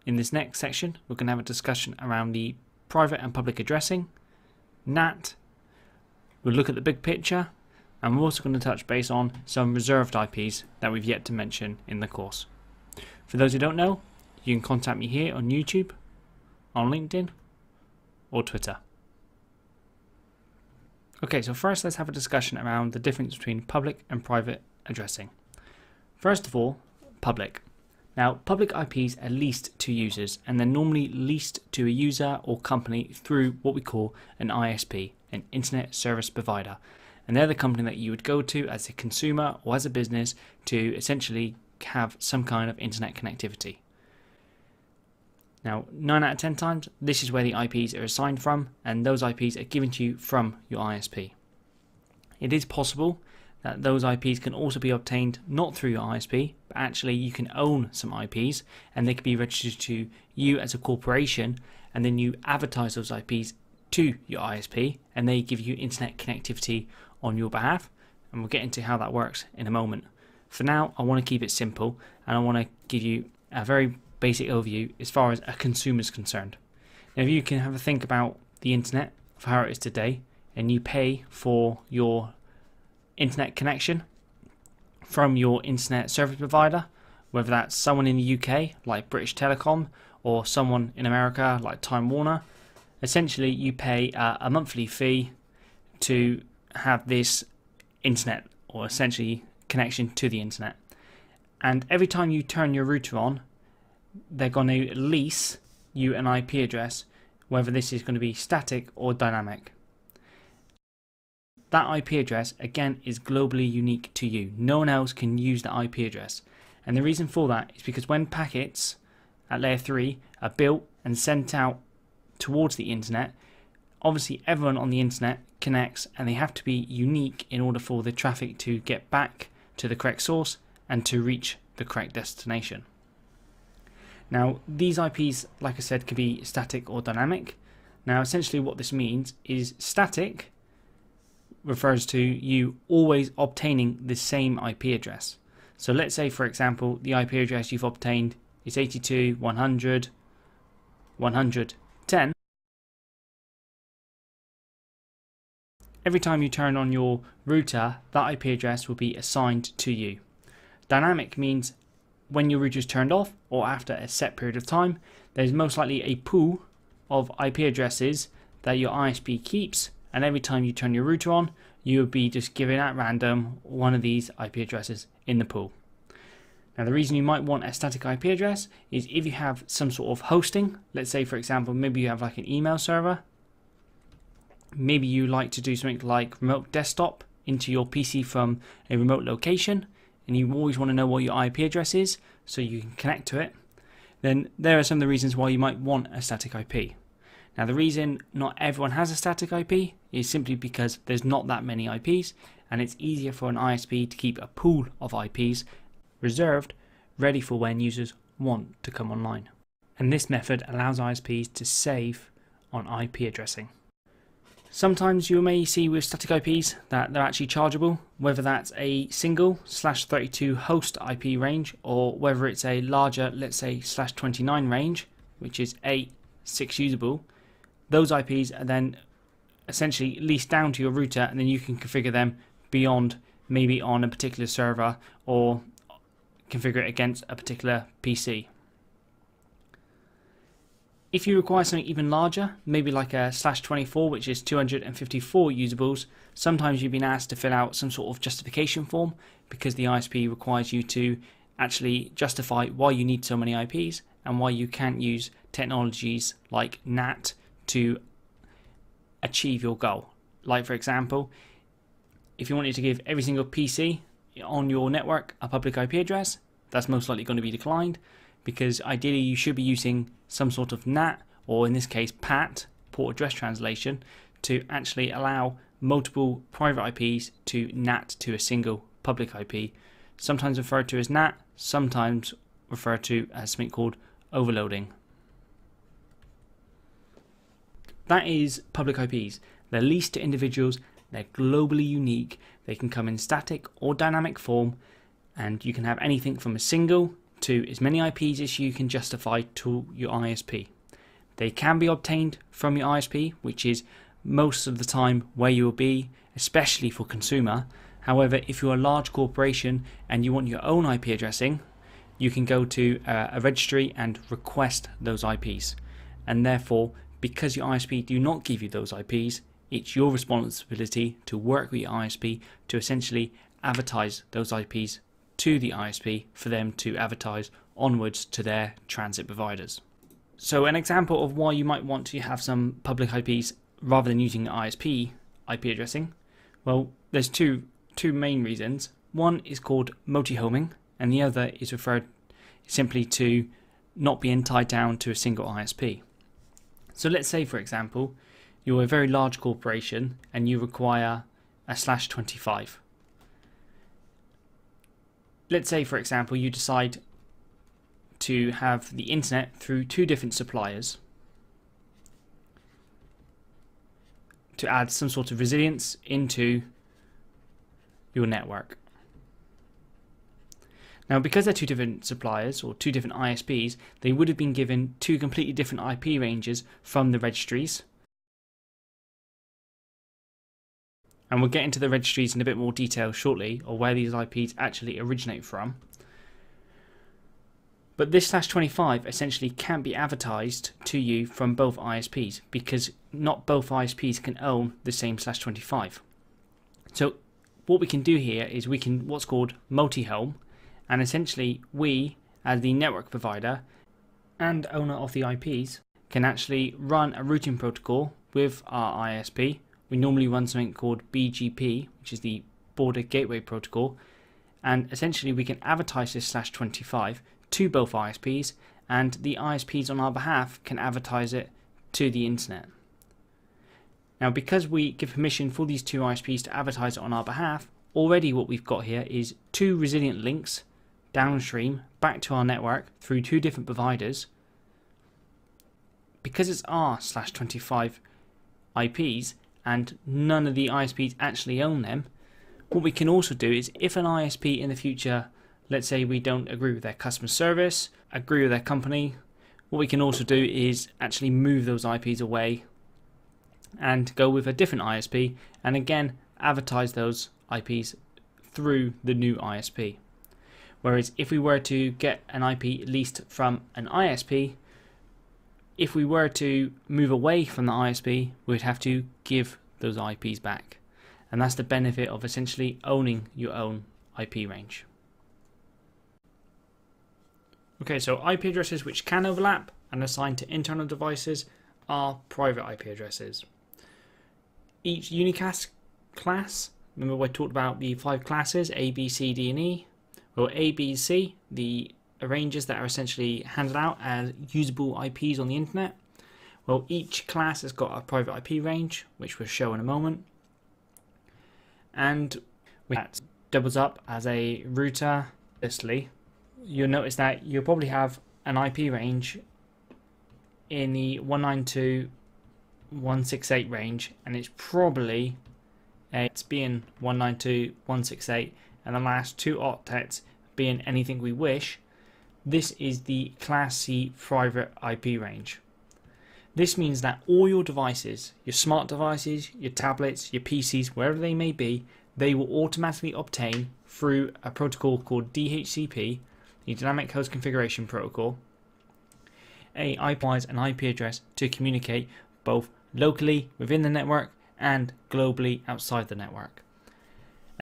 In this next section, we're going to have a discussion around the private and public addressing, NAT, we'll look at the big picture, and we're also going to touch base on some reserved IPs that we've yet to mention in the course. For those who don't know, you can contact me here on YouTube, on LinkedIn, or Twitter. Okay, so first let's have a discussion around the difference between public and private addressing. First of all, public. Now, public IPs are leased to users, and they're normally leased to a user or company through what we call an ISP, an Internet Service Provider. And they're the company that you would go to as a consumer or as a business to essentially have some kind of internet connectivity. Now, 9 out of 10 times, this is where the IPs are assigned from, and those IPs are given to you from your ISP. It is possible that those IPs can also be obtained not through your ISP, but actually you can own some IPs, and they can be registered to you as a corporation, and then you advertise those IPs to your ISP, and they give you internet connectivity on your behalf, and we'll get into how that works in a moment. For now, I want to keep it simple, and I want to give you a very basic overview as far as a consumer is concerned. Now, if you can have a think about the internet, of how it is today, and you pay for your internet connection from your internet service provider, whether that's someone in the UK like British Telecom or someone in America like Time Warner, essentially you pay a monthly fee to have this internet, or essentially connection to the internet. And every time you turn your router on, they're going to lease you an IP address, whether this is going to be static or dynamic. That IP address, again, is globally unique to you. No one else can use that IP address. And the reason for that is because when packets at layer 3 are built and sent out towards the internet, obviously everyone on the internet connects, and they have to be unique in order for the traffic to get back to the correct source and to reach the correct destination. Now, these IPs, like I said, can be static or dynamic. Now, essentially what this means is static refers to you always obtaining the same IP address. So let's say, for example, the IP address you've obtained is 82.100.110. Every time you turn on your router, that IP address will be assigned to you. Dynamic means when your router is turned off or after a set period of time, there's most likely a pool of IP addresses that your ISP keeps, and every time you turn your router on, you will be just giving at random one of these IP addresses in the pool. Now, the reason you might want a static IP address is if you have some sort of hosting. Let's say, for example, maybe you have like an email server. Maybe you like to do something like remote desktop into your PC from a remote location, and you always want to know what your IP address is so you can connect to it. Then there are some of the reasons why you might want a static IP. Now, the reason not everyone has a static IP is simply because there's not that many IPs, and it's easier for an ISP to keep a pool of IPs reserved, ready for when users want to come online. And this method allows ISPs to save on IP addressing. Sometimes you may see with static IPs that they're actually chargeable, whether that's a single /32 host IP range, or whether it's a larger, let's say /29 range, which is 6 usable. Those IPs are then essentially leased down to your router, and then you can configure them beyond, maybe on a particular server, or configure it against a particular PC. If you require something even larger, maybe like a /24, which is 254 usables, sometimes you've been asked to fill out some sort of justification form, because the ISP requires you to actually justify why you need so many IPs and why you can't use technologies like NAT to achieve your goal. Like, for example, if you wanted to give every single PC on your network a public IP address, that's most likely going to be declined, because ideally you should be using some sort of NAT, or in this case PAT, port address translation, to actually allow multiple private IPs to NAT to a single public IP, sometimes referred to as NAT, sometimes referred to as something called overloading. That is public IPs. They're leased to individuals, they're globally unique, they can come in static or dynamic form, and you can have anything from a single to as many IPs as you can justify to your ISP. They can be obtained from your ISP, which is most of the time where you will be, especially for consumer. However, if you're a large corporation and you want your own IP addressing, you can go to a registry and request those IPs. And therefore, because your ISP do not give you those IPs, it's your responsibility to work with your ISP to essentially advertise those IPs to the ISP for them to advertise onwards to their transit providers. So an example of why you might want to have some public IPs rather than using ISP IP addressing, well, there's two main reasons. One is called multi-homing, and the other is referred simply to not being tied down to a single ISP. So let's say, for example, you're a very large corporation and you require a /25. Let's say, for example, you decide to have the internet through 2 different suppliers to add some sort of resilience into your network. Now, because they're 2 different suppliers or 2 different ISPs, they would have been given 2 completely different IP ranges from the registries. And we'll get into the registries in a bit more detail shortly, or where these IPs actually originate from. But this /25 essentially can't be advertised to you from both ISPs, because not both ISPs can own the same /25. So what we can do here is we can what's called multi-home, and essentially we, as the network provider and owner of the IPs, can actually run a routing protocol with our ISP. We normally run something called BGP, which is the Border Gateway Protocol, and essentially we can advertise this /25 to both ISPs, and the ISPs on our behalf can advertise it to the internet. Now, because we give permission for these 2 ISPs to advertise it on our behalf, already what we've got here is 2 resilient links downstream back to our network through 2 different providers. Because it's our /25 IPs and none of the ISPs actually own them, what we can also do is, if an ISP in the future, let's say we don't agree with their customer service, agree with their company, what we can also do is actually move those IPs away and go with a different ISP, and again advertise those IPs through the new ISP. Whereas if we were to get an IP leased from an ISP, if we were to move away from the ISP, we'd have to give those IPs back. And that's the benefit of essentially owning your own IP range. Okay, so IP addresses which can overlap and assign to internal devices are private IP addresses. Each unicast class, remember I talked about the 5 classes, A, B, C, D, and E. Well, A, B, C, the ranges that are essentially handed out as usable IPs on the internet. Well, each class has got a private IP range, which we'll show in a moment. And that doubles up as a router. Firstly, you'll notice that you'll probably have an IP range in the 192.168 range, and it's probably it's being 192.168, and the last 2 octets being anything we wish. This is the Class C private IP range. This means that all your devices, your smart devices, your tablets, your PCs, wherever they may be, they will automatically obtain through a protocol called DHCP, the Dynamic Host Configuration Protocol, an IP address to communicate both locally within the network and globally outside the network.